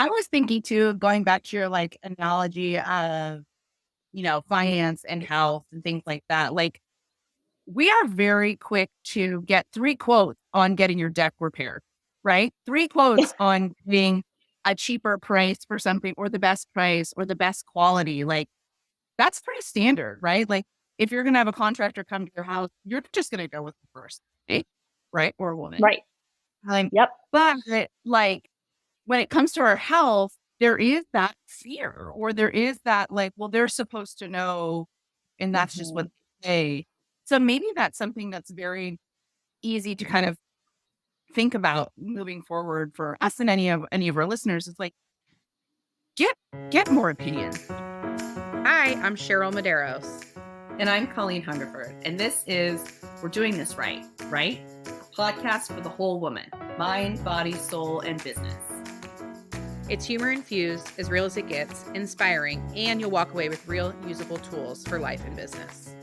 I was thinking too, going back to your like analogy of, finance and health and things like that. Like we are very quick to get 3 quotes on getting your deck repaired, right? 3 quotes on getting a cheaper price for something or the best price or the best quality. Like that's pretty standard, right? Like if you're going to have a contractor come to your house, you're just going to go with the first, right? Or a woman. Right. Um, Yep. but like when it comes to our health, there is that fear or there is that like, well, they're supposed to know, and that's just what Mhm. they say. So maybe that's something that's very easy to kind of think about moving forward for us and any of our listeners. It's like get more opinions. Hi, I'm Cheryl Medeiros. And I'm Colleen Hungerford. And this is We're Doing This Right, right? Podcast for the whole woman, mind, body, soul, and business. It's humor infused, as real as it gets, inspiring, and you'll walk away with real usable tools for life and business.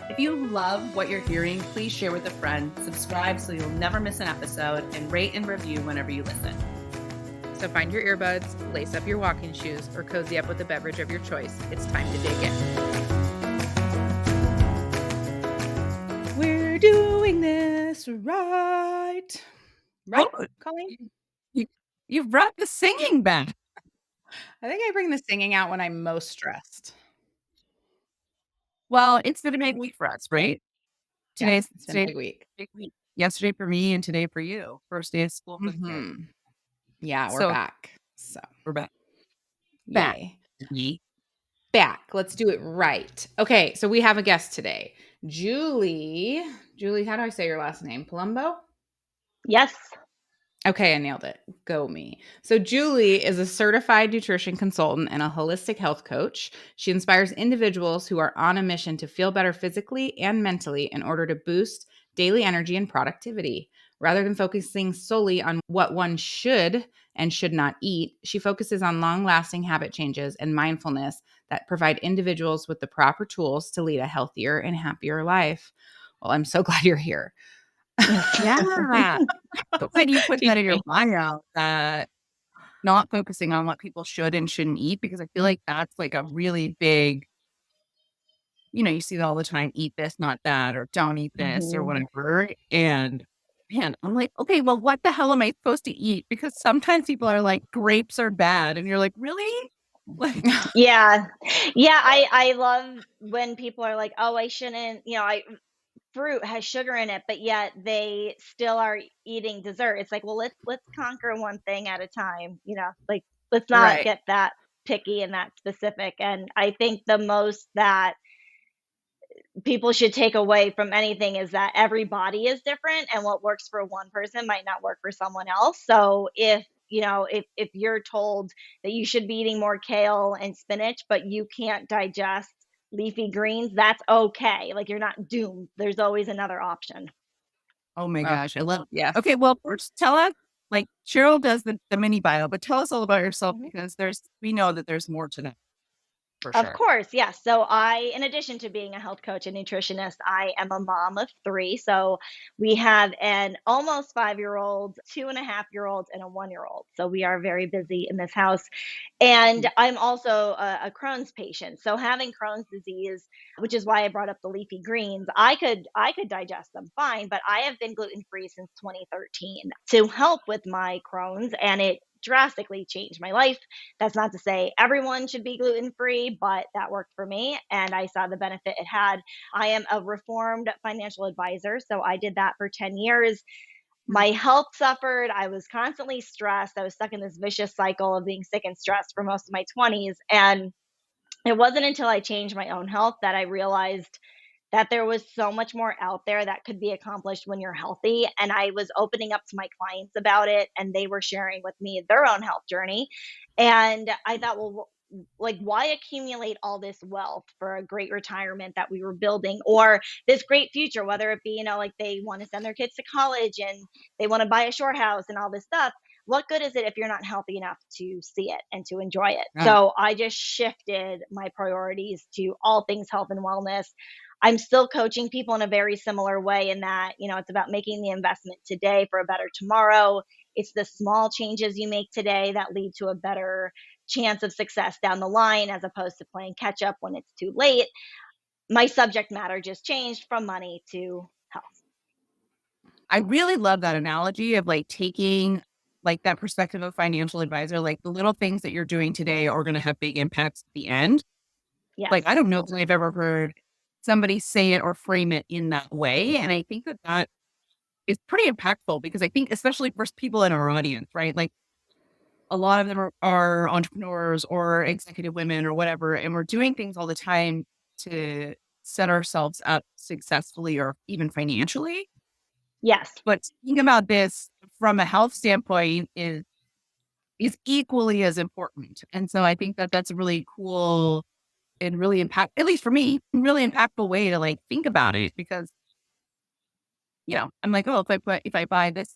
If you love what you're hearing, please share with a friend, subscribe so you'll never miss an episode, and rate and review whenever you listen. So find your earbuds, lace up your walking shoes, or cozy up with a beverage of your choice. It's time to dig in. We're doing this right. Right, Oh, Colleen? you brought the singing back. I think I bring the singing out when I'm most stressed. Well, it's been a big week for us, right? Yeah, Today's it's been a today big week. big week. Yesterday for me and today for you. First day of school for the kids. Mm-hmm. Yeah, we're So back. So, we're back. yay. Ye- Back. Let's do it right. Okay, so we have a guest today. Julie, how do I say your last name? Palumbo? Yes. Okay, I nailed it. Go me. So Julie is a certified nutrition consultant and a holistic health coach. She inspires individuals who are on a mission to feel better physically and mentally in order to boost daily energy and productivity. Rather than focusing solely on what one should and should not eat, she focuses on long-lasting habit changes and mindfulness that provide individuals with the proper tools to lead a healthier and happier life. Well, I'm so glad you're here. Yeah. When you put Teach that in your me. bio, that not focusing on what people should and shouldn't eat, because I feel like that's like a really big, you see that all the time, eat this, not that, or don't eat this or Mhm. whatever. And man, I'm like, okay, well, what the hell am I supposed to eat? Because sometimes people are like, grapes are bad. And you're like, really? Like, Yeah. Yeah, I love when people are like, "Oh, I shouldn't, I fruit has sugar in it," but yet they still are eating dessert. It's like, well, let's conquer one thing at a time, like let's not Right. get that picky and that specific. And I think the most that people should take away from anything is that every body is different and what works for one person might not work for someone else. So if you're told that you should be eating more kale and spinach but you can't digest leafy greens, that's okay. Like, you're not doomed. There's always another option. oh my Oh, gosh, I love. yes. Okay, well, first tell us, like Cheryl does the mini bio, but tell us all about yourself Mhm. because we know that there's more to that for Of sure. course, yes. So in addition to being a health coach and nutritionist, I am a mom of three. So we have an almost 5-year-old, 2.5-year-old, and a 1-year-old. So we are very busy in this house. And I'm also a Crohn's patient. So having Crohn's disease, which is why I brought up the leafy greens, I could digest them fine, but I have been gluten free since 2013 to help with my Crohn's, and it drastically changed my life. That's not to say everyone should be gluten free, but that worked for me and I saw the benefit it had. I am a reformed financial advisor, so I did that for 10 years. My health suffered. I was constantly stressed. I was stuck in this vicious cycle of being sick and stressed for most of my 20s. And it wasn't until I changed my own health that I realized that there was so much more out there that could be accomplished when you're healthy. And I was opening up to my clients about it, and they were sharing with me their own health journey. And I thought, well, like, why accumulate all this wealth for a great retirement that we were building, or this great future, whether it be, like they want to send their kids to college and they want to buy a shore house and all this stuff. What good is it if you're not healthy enough to see it and to enjoy it? Yeah. So I just shifted my priorities to all things health and wellness. I'm still coaching people in a very similar way in that, it's about making the investment today for a better tomorrow. It's the small changes you make today that lead to a better chance of success down the line, as opposed to playing catch up when it's too late. My subject matter just changed from money to health. I really love that analogy of like taking like that perspective of financial advisor, like the little things that you're doing today are going to have big impacts at the end. Like, I Yes, don't know if I've ever heard somebody say it or frame it in that way. And I think that that is pretty impactful because I think, especially for people in our audience, right? Like, a lot of them are entrepreneurs or executive women or whatever, and we're doing things all the time to set ourselves up successfully or even financially. yes, But thinking about this from a health standpoint is equally as important. And so I think that that's a really cool and really at least for me, really impactful way to like think about it because, I'm like, oh, if I buy this,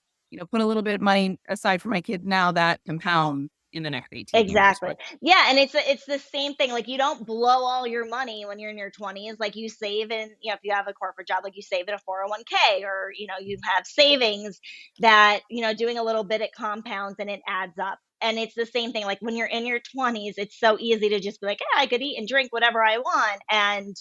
put a little bit of money aside for my kid now that compounds in the next 18 years. exactly. Right. Yeah, and it's the same thing. Like, you don't blow all your money when you're in your 20s. Like, you save in, if you have a corporate job, like you save in a 401k, or you have savings that, doing a little bit, it compounds and it adds up. And it's the same thing. Like, when you're in your 20s, it's so easy to just be like, yeah, I could eat and drink whatever I want. And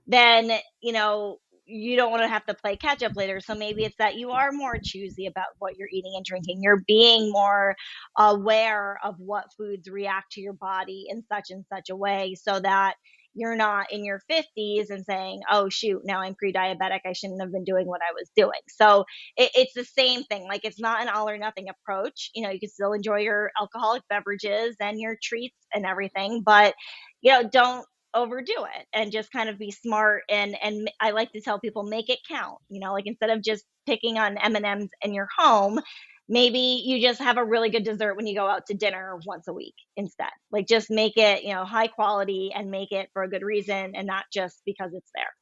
then you don't want to have to play catch up later. So maybe it's that you are more choosy about what you're eating and drinking. You're being more aware of what foods react to your body in such and such a way, so that you're not in your 50s and saying, oh shoot, now I'm pre-diabetic, I shouldn't have been doing what I was doing. So it's the same thing. Like, it's not an all or nothing approach. You can still enjoy your alcoholic beverages and your treats and everything, but don't overdo it, and just kind of be smart. And I like to tell people, make it count. Like, instead of just picking on M&Ms in your home, maybe you just have a really good dessert when you go out to dinner once a week instead. Like, just make it high quality, and make it for a good reason, and not just because it's there.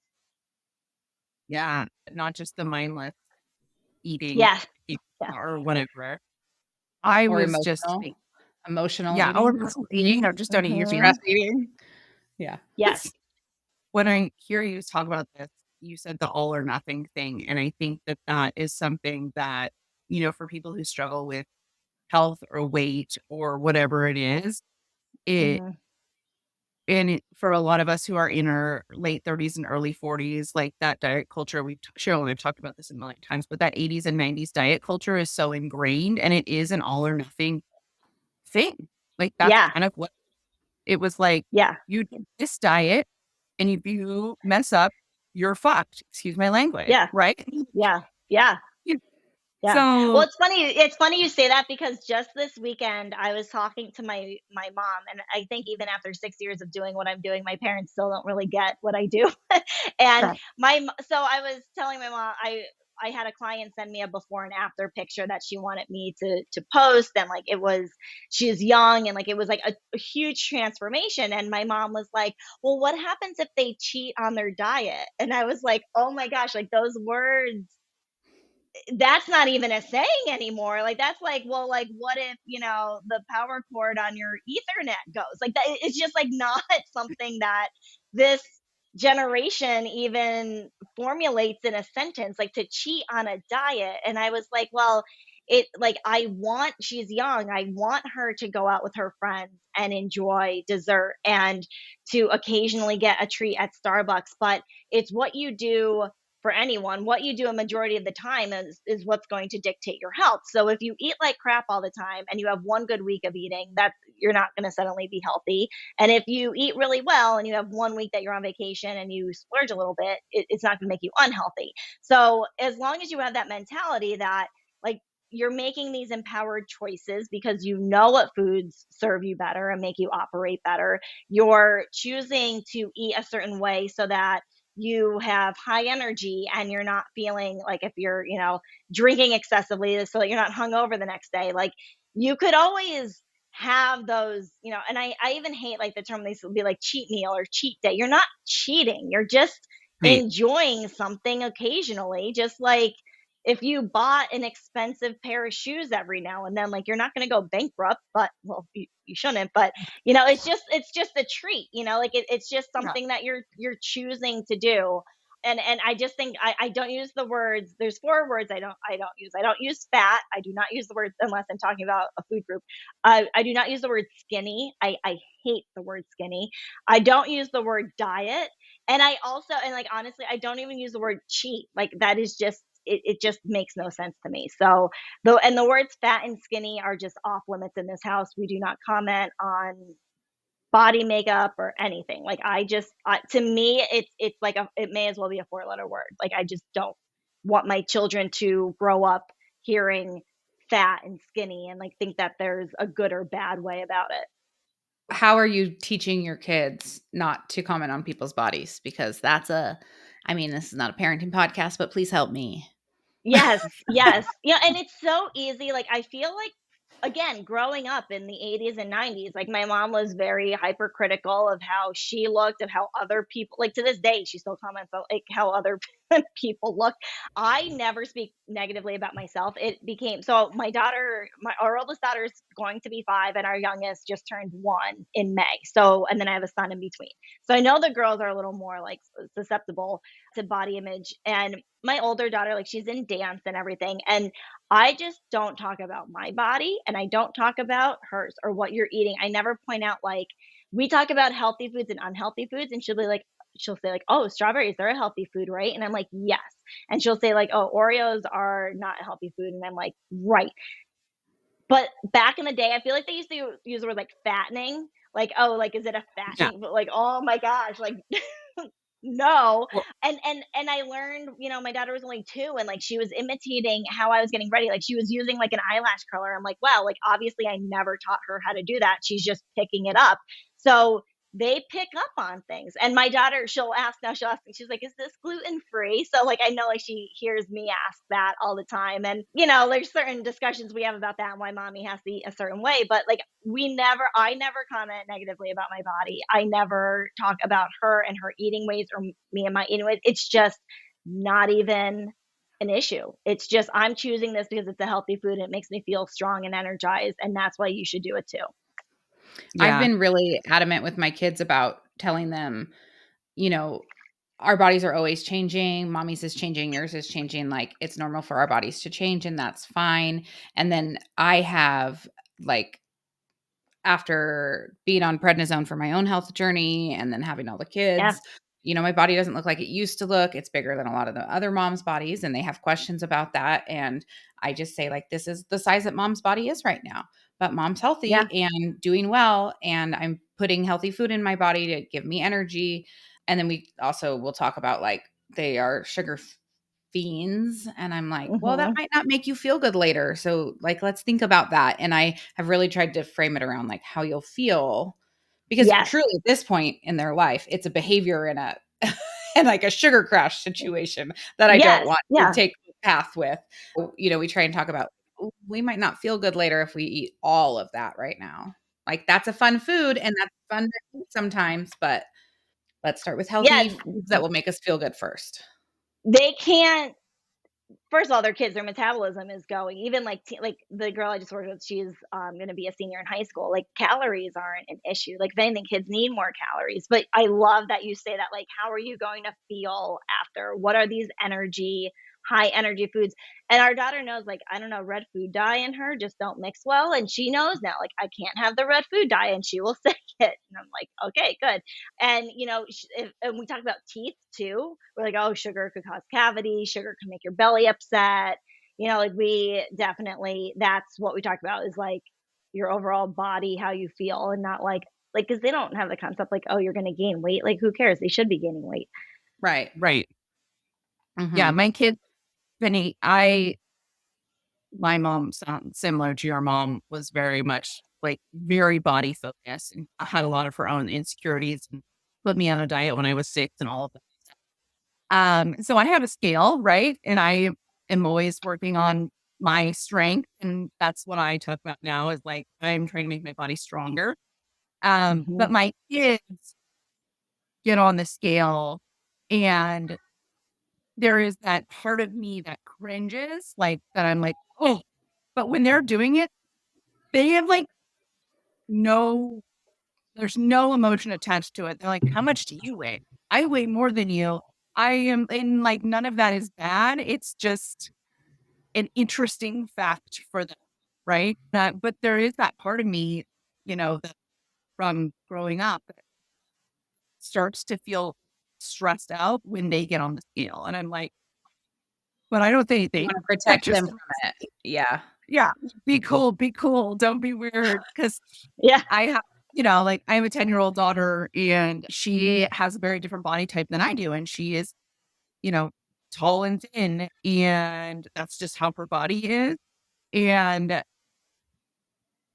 Yeah. Not just the mindless eating Yes, yeah, or whatever. I Or was just, emotional yeah. Or eating, eating, or just don't eat your hmm stress feelings. eating. Yeah. yes, When I hear you talk about this, you said the all or nothing thing. And I think that that is something that, for people who struggle with health or weight or whatever it is, it, hmm for a lot of us who are in our late 30s and early 40s, like that diet culture, Cheryl and I've talked about this a million times, but that 80s and 90s diet culture is so ingrained and it is an all or nothing thing. Like that's yeah, kind of what it was like. yeah, You do this diet and if you mess up, you're fucked. Excuse my language, yeah, right? yeah, yeah. You- Yeah. Well, So it's funny you say that, because just this weekend I was talking to my mom, and I think even after 6 years of doing what I'm doing, my parents still don't really get what I do. And right. so I was telling my mom, I had a client send me a before and after picture that she wanted me to post, and like, she's young, and like, it was like a huge transformation. And my mom was like, "Well, what happens if they cheat on their diet?" And I was like, "Oh my gosh, like, those words, that's not even a saying anymore." Like, that's like, well, like, what if, the power cord on your ethernet goes? Like, that it's just like not something that this generation even formulates in a sentence, like, to cheat on a diet. And I was like, well, she's young, I want her to go out with her friends and enjoy dessert, and to occasionally get a treat at Starbucks. But it's what you do, for anyone, what you do a majority of the time is what's going to dictate your health. So if you eat like crap all the time and you have one good week of eating, that you're not going to suddenly be healthy. And if you eat really well and you have one week that you're on vacation and you splurge a little bit, it's not going to make you unhealthy. So as long as you have that mentality that, like, you're making these empowered choices because you know what foods serve you better and make you operate better. You're choosing to eat a certain way so that you have high energy, and you're not feeling like, if you're, drinking excessively, so that you're not hungover the next day. Like, you could always have those, and I even hate like the term, they would be like cheat meal or cheat day. You're not cheating. You're just Right. enjoying something occasionally. Just like, if you bought an expensive pair of shoes every now and then, like, you're not going to go bankrupt, but, well, you shouldn't, but it's just a treat, like, it's just Yeah. something that you're choosing to do. And I just think I don't use the words. There's 4 words I don't use. I don't use fat. I do not use the word unless I'm talking about a food group. I do not use the word skinny. I hate the word skinny. I don't use the word diet. And I also, and like honestly, I don't even use the word cheat. Like that is just it just makes no sense to me. So though, and the words fat and skinny are just off limits in this house. We do not comment on body makeup or anything. Like I just to me it's like it may as well be a 4-letter word. Like I just don't want my children to grow up hearing fat and skinny and like think that there's a good or bad way about it. How are you teaching your kids not to comment on people's bodies? Because I mean, this is not a parenting podcast, but please help me. Yes, yes. Yeah, and it's so easy. Like I feel like again, growing up in the 80s and 90s, like my mom was very hypercritical of how she looked, of how other people, like to this day she still comments on like how other people look. I never speak negatively about myself. It became so my daughter, our oldest daughter is going to be 5 and our youngest just turned 1 in May. So and then I have a son in between. So I know the girls are a little more like susceptible to body image. And my older daughter, like she's in dance and everything. And I just don't talk about my body and I don't talk about hers or what you're eating. I never point out like we talk about healthy foods and unhealthy foods and she'll say like, "Oh, strawberries, they're a healthy food, right?" And I'm like, "Yes." And she'll say like, "Oh, Oreos are not a healthy food." And I'm like, "Right." But back in the day, I feel like they used to use the word like fattening. Like, "Oh, like is it a Yeah. fattening?" But like, "Oh my gosh, like no." Well, And I learned, my daughter was only 2 and like she was imitating how I was getting ready. Like she was using like an eyelash curler. I'm like, wow, like obviously I never taught her how to do that. She's just picking it up. So they pick up on things. And my daughter, she'll ask me, she's like, is this gluten free? So like I know like she hears me ask that all the time. And there's certain discussions we have about that and why mommy has to eat a certain way. But like I never comment negatively about my body. I never talk about her and her eating ways or me and my eating ways. It's just not even an issue. It's just I'm choosing this because it's a healthy food and it makes me feel strong and energized. And that's why you should do it too. I've yeah. been really adamant with my kids about telling them, you know, our bodies are always changing. Mommy's is changing, yours is changing. Like it's normal for our bodies to change and that's fine. And then I have like after being on prednisone for my own health journey and then having all the Yeah. kids, my body doesn't look like it used to look. It's bigger than a lot of the other moms' bodies and they have questions about that. And I just say like, this is the size that mom's body is right now, but mom's Yeah. healthy and doing well. And I'm putting healthy food in my body to give me energy. And then we also will talk about like, they are sugar fiends. And I'm like, well, that Hmm. might not make you feel good later. So, like, let's think about that. And I have really tried to frame it around like how you'll feel because Yes. truly at this point in their life, it's a behavior in a and like a sugar crash situation that I don't Yes. want to Yeah. take the path with. We try and talk about we might not feel good later if we eat all of that right now. Like that's a fun food and that's fun to eat sometimes, but let's start with healthy Yeah. foods that will make us feel good first. They can't first of all, their kids, their metabolism is going. Even like the girl I just worked with, she's going to be a senior in high school. Like calories aren't an issue. Like if anything, kids need more calories. But I love that you say that. Like, how are you going to feel after? What are these high energy foods? And our daughter knows, like, I don't know, red food dye and her just don't mix well. And she knows now, like, I can't have the red food dye, and she will say it. And I'm like, okay, good. And and we talk about teeth too. We're like, oh, sugar could cause cavities. Sugar can make your belly upset. Like we definitely that's what we talk about is like your overall body, how you feel, and not like because they don't have the concept like, oh, you're going to gain weight. Like who cares? They should be gaining weight. Right. Right. Yeah. Mhm. My kids, Vinny, my mom sounds similar to your mom, was very much like very body focused and had a lot of her own insecurities and put me on a diet when I was 6 and all of that. So I have a scale, right? And I am always working on my strength. And that's what I talk about now is like, I'm trying to make my body stronger. Hmm. But my kids get on the scale and there is that part of me that cringes, like that I'm like, oh, but when they're doing it, they have like no, there's no emotion attached to it. They're like, how much do you weigh? I weigh more than you. I am, and like none of that is bad. It's just an interesting fact for them, right? But there is that part of me, that from growing up that starts to feel stressed out when they get on the scale. And I'm like, but I don't think You anything. want to They're protect them just, from it. Yeah. yeah, be cool, be cool. Don't be weird. Cause Yeah. I have, like I have a 10-year-old daughter and she has a very different body type than I do. And she is, you know, tall and thin. And that's just how her body is. And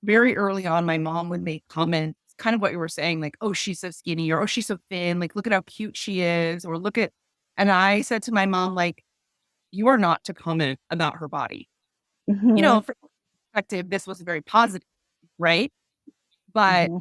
very early on, my mom would make comments, kind of what you were saying, like, "Oh, she's so skinny," or "Oh, she's so thin, like, look at how cute she is," or "Look at," and I said to my mom, like, "You are not to comment about her body." Hmm. From perspective, this was very positive, right? But Hmm.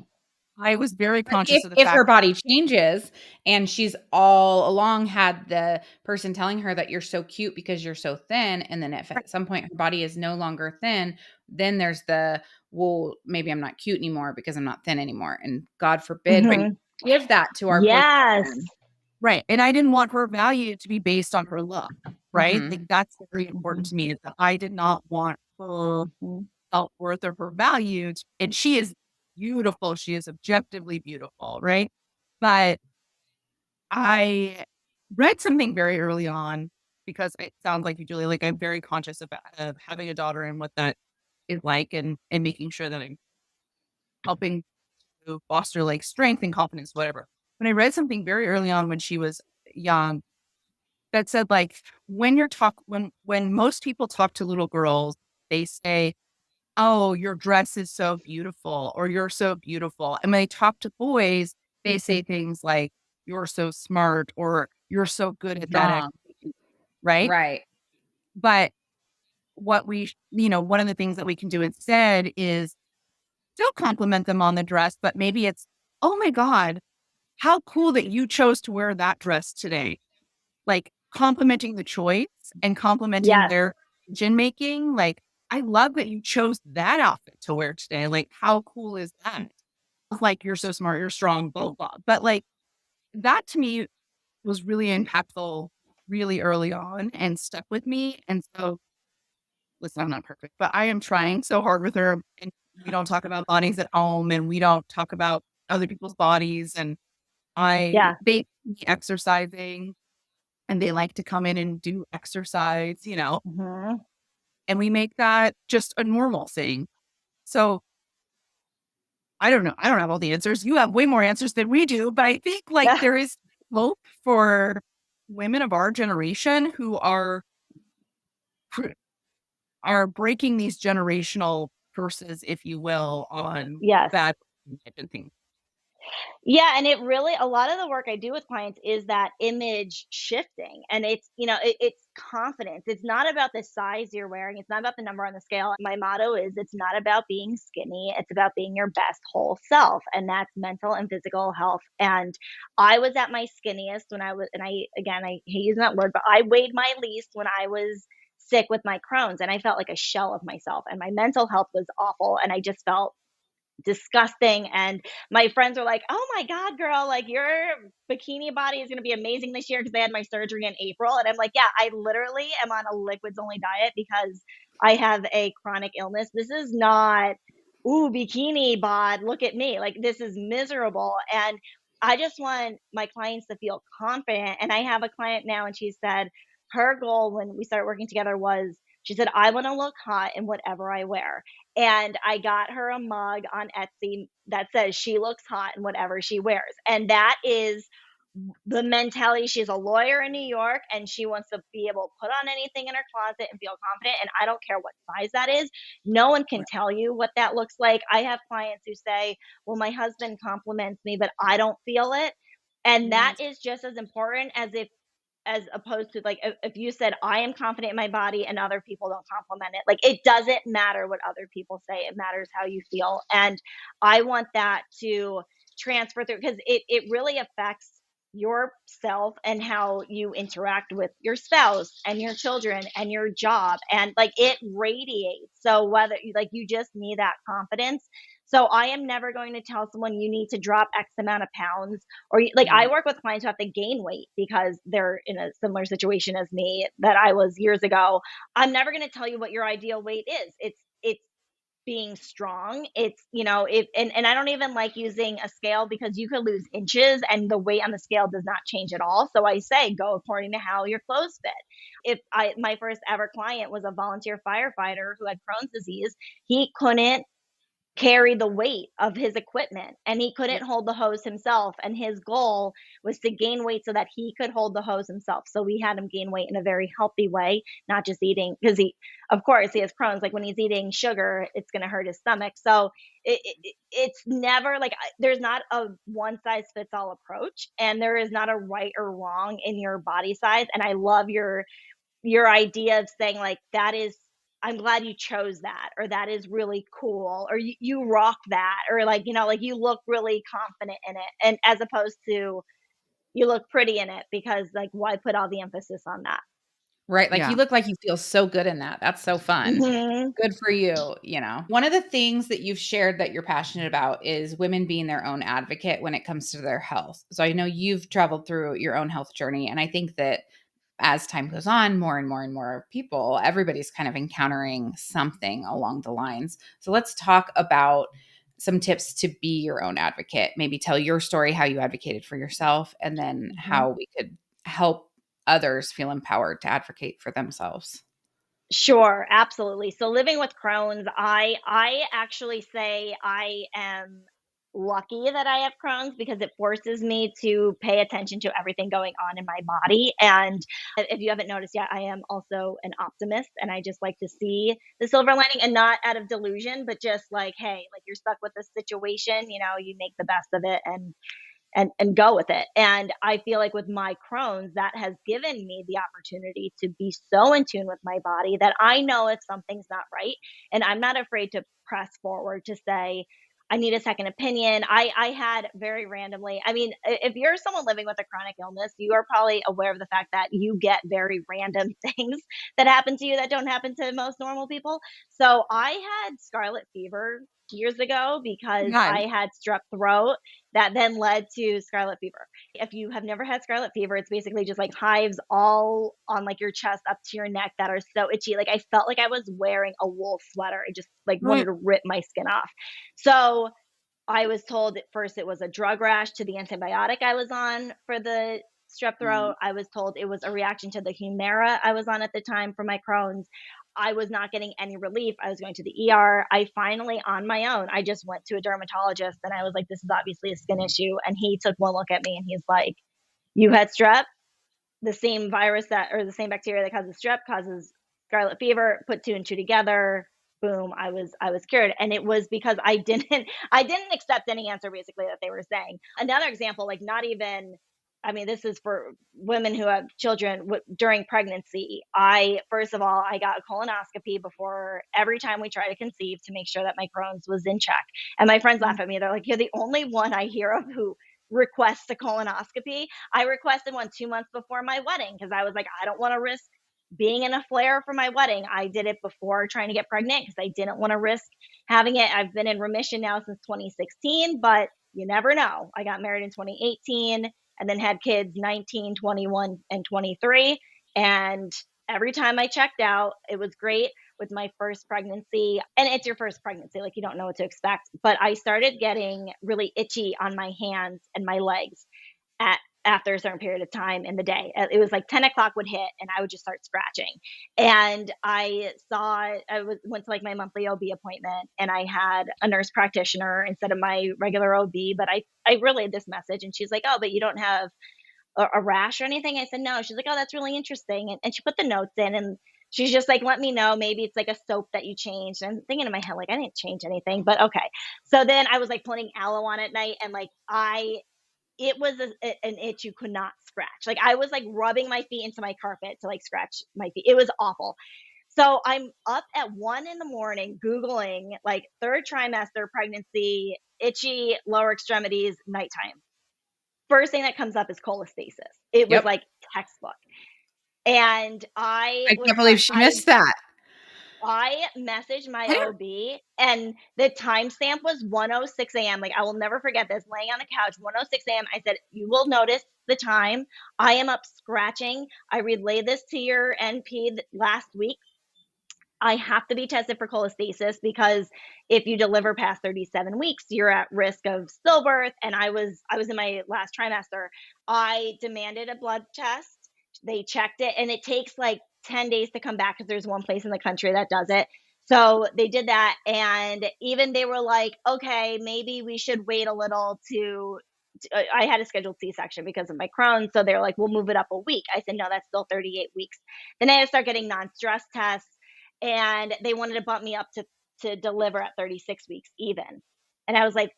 I was very But conscious if of the if her fact. body changes and she's all along had the person telling her that you're so cute because you're so thin, and then if at some point her body is no longer thin, then there's the, "Well, maybe I'm not cute anymore because I'm not thin anymore." And God forbid we Hmm. give that to our Yes. person. Right, and I didn't want her value to be based on her look, right? Like, Mhm. that's very important Hmm. to me is that I did not want her Hmm. self-worth or her value and she is beautiful, she is objectively beautiful, right? But I read something very early on because it sounds like you, Julie, like I'm very conscious of having a daughter and what that is like and making sure that I'm helping to foster like strength and confidence, whatever. When I read something very early on when she was young that said like when most people talk to little girls, they say, "Oh, your dress is so beautiful," or "You're so beautiful." And when they talk to boys, they say things like, "You're so smart," or "You're so good at that Strong. activity," right? Right. But one of the things that we can do instead is still compliment them on the dress, but maybe it's, "Oh my God, how cool that you chose to wear that dress today." Like complimenting the choice and complimenting Yes. their decision making. Like, "I love that you chose that outfit to wear today. Like, how cool is that?" Like, "You're so smart, you're strong, blah, blah, blah." But like that to me was really impactful really early on and stuck with me. And so, listen, I'm not perfect, but I am trying so hard with her. And we don't talk about bodies at home and we don't talk about other people's bodies. And Yeah. they see me exercising and they like to come in and do exercise, Hmm. and we make that just a normal thing. So I don't know. I don't have all the answers. You have way more answers than we do, but I think like Yeah. there is hope for women of our generation who are breaking these generational curses, if you will, on Yes. bad and things. Yeah, and it really a lot of the work I do with clients is that image shifting. And it's confidence. It's not about the size you're wearing. It's not about the number on the scale. My motto is it's not about being skinny. It's about being your best whole self. And that's mental and physical health. And I was at my skinniest when I was, and I hate using that word, but I weighed my least when I was sick with my Crohn's and I felt like a shell of myself and my mental health was awful and I just felt disgusting. And my friends were like, "Oh my God, girl, like your bikini body is going to be amazing this year," because they had my surgery in April. And I'm like, "Yeah, I literally am on a liquids only diet because I have a chronic illness. This is not, ooh, bikini bod. Look at me. Like, this is miserable." And I just want my clients to feel confident. And I have a client now, and she said her goal when we started working together was, she said, "I want to look hot in whatever I wear." And I got her a mug on Etsy that says she looks hot in whatever she wears. And that is the mentality. She's a lawyer in New York and she wants to be able to put on anything in her closet and feel confident. And I don't care what size that is. No one can Right. tell you what that looks like. I have clients who say, "Well, my husband compliments me, but I don't feel it." And that Mm, is just as important as opposed to like if you said I am confident in my body and other people don't compliment it. Like, it doesn't matter what other people say, it matters how you feel. And I want that to transfer through because it really affects yourself and how you interact with your spouse and your children and your job, and like it radiates. So whether you just need that confidence, So I am never going to tell someone you need to drop X amount of pounds, or like I work with clients who have to gain weight because they're in a similar situation as me that I was years ago. I'm never going to tell you what your ideal weight is. It's being strong. It's, and I don't even like using a scale because you could lose inches and the weight on the scale does not change at all. So I say go according to how your clothes fit. My first ever client was a volunteer firefighter who had Crohn's disease. He couldn't carry the weight of his equipment and he couldn't Yep. hold the hose himself, and his goal was to gain weight so that he could hold the hose himself. So we had him gain weight in a very healthy way, not just eating, because he, of course, he has Crohn's. Like when he's eating sugar, it's going to hurt his stomach. So it's never like there's not a one size fits all approach, and there is not a right or wrong in your body size. And I love your idea of saying like that is, I'm glad you chose that, or that is really cool, or you rock that, or like, like you look really confident in it, and as opposed to you look pretty in it, because like why put all the emphasis on that? Right, like, you Yeah. look like you feel so good in that. That's so fun. Hmm. Good for you, you know? One of the things that you've shared that you're passionate about is women being their own advocate when it comes to their health. So I know you've traveled through your own health journey, and I think that as time goes on, more and more and more people, everybody's kind of encountering something along the lines. So let's talk about some tips to be your own advocate. Maybe tell your story, how you advocated for yourself, and then how we could help others feel empowered to advocate for themselves. Sure, absolutely. So living with Crohn's, I actually say I am lucky that I have Crohn's because it forces me to pay attention to everything going on in my body. And if you haven't noticed yet, I am also an optimist, and I just like to see the silver lining, and not out of delusion, but just like, hey, like you're stuck with this situation, you make the best of it, and go with it. And I feel like with my Crohn's, that has given me the opportunity to be so in tune with my body that I know if something's not right. And I'm not afraid to press forward to say, I need a second opinion. I had very randomly, I mean, if you're someone living with a chronic illness, you are probably aware of the fact that you get very random things that happen to you that don't happen to most normal people. So I had scarlet fever years ago because God. I had strep throat that then led to scarlet fever. If you have never had scarlet fever, it's basically just like hives all on like your chest up to your neck that are so itchy. Like I felt like I was wearing a wool sweater. I just like wanted Mm. to rip my skin off. So I was told at first it was a drug rash to the antibiotic I was on for the strep Mm. throat. I was told it was a reaction to the Humira I was on at the time for my Crohn's. I was not getting any relief. I was going to the ER. I finally, on my own, I just went to a dermatologist and I was like, this is obviously a skin issue. And he took one look at me and he's like, you had strep, the same virus that, or the same bacteria that causes strep causes scarlet fever. Put two and two together, boom, I was cured. And it was because I didn't accept any answer basically that they were saying. Another example, like not even, I mean, this is for women who have children during pregnancy. I first of all, I got a colonoscopy before every time we try to conceive to make sure that my Crohn's was in check. And my friends laugh at me. They're like, you're the only one I hear of who requests a colonoscopy. I requested one 2 months before my wedding because I was like, I don't want to risk being in a flare for my wedding. I did it before trying to get pregnant because I didn't want to risk having it. I've been in remission now since 2016, but you never know. I got married in 2018 and then had kids 19, 21, and 23. And every time I checked out, it was great with my first pregnancy. And it's your first pregnancy, like you don't know what to expect. But I started getting really itchy on my hands and my legs at after a certain period of time in the day. It was like 10 o'clock would hit and I would just start scratching. And went to like my monthly OB appointment and I had a nurse practitioner instead of my regular OB, but I relayed this message and she's like, oh, but you don't have a rash or anything? I said, no. She's like, oh, that's really interesting. And she put the notes in and she's just like, let me know. Maybe it's like a soap that you changed. And I'm thinking in my head, like, I didn't change anything, but okay. So then I was like putting aloe on at night and like it was an itch you could not scratch. Like I was like rubbing my feet into my carpet to like scratch my feet. It was awful. So I'm up at 1 a.m. Googling like third trimester pregnancy, itchy lower extremities, nighttime. First thing that comes up is cholestasis. It was Yep. like textbook. And I I was can't like, believe she missed that. I messaged my I don't OB and the timestamp was 1:06 a.m. Like I will never forget this. Laying on the couch, 1:06 a.m. I said, "You will notice the time. I am up scratching. I relayed this to your NP last week. I have to be tested for cholestasis because if you deliver past 37 weeks, you're at risk of stillbirth." And I was in my last trimester. I demanded a blood test. They checked it and it takes like 10 days to come back because there's one place in the country that does it. So they did that and even they were like, "Okay, maybe we should wait a little to I had a scheduled C-section because of my Crohn, so they're like, "We'll move it up a week." I said, "No, that's still 38 weeks." Then I had to start getting non-stress tests and they wanted to bump me up to deliver at 36 weeks even. And I was like,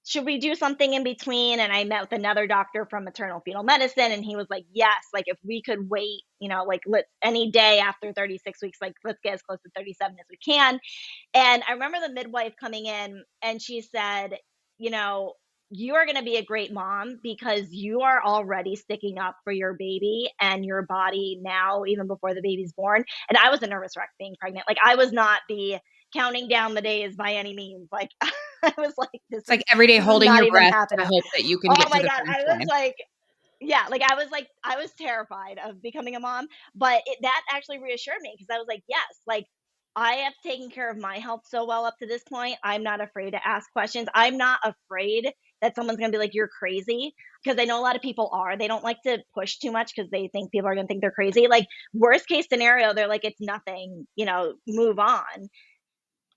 should we do something in between? And I met with another doctor from maternal fetal medicine and he was like, yes, like if we could wait, like let any day after 36 weeks, like let's get as close to 37 as we can. And I remember the midwife coming in and she said, you know, you are going to be a great mom because you are already sticking up for your baby and your body now, even before the baby's born. And I was a nervous wreck being pregnant. Like I was not the counting down the days by any means. Like I was like, It's like every day this is holding not your even breath to happening. hope that you can Oh get to my the God. finish I was line. like, yeah, like I was terrified of becoming a mom, but that actually reassured me because I was like, yes, like I have taken care of my health so well up to this point. I'm not afraid to ask questions. I'm not afraid that someone's going to be like, you're crazy. Because I know a lot of people are. They don't like to push too much because they think people are going to think they're crazy. Like, worst case scenario, they're like, it's nothing, move on.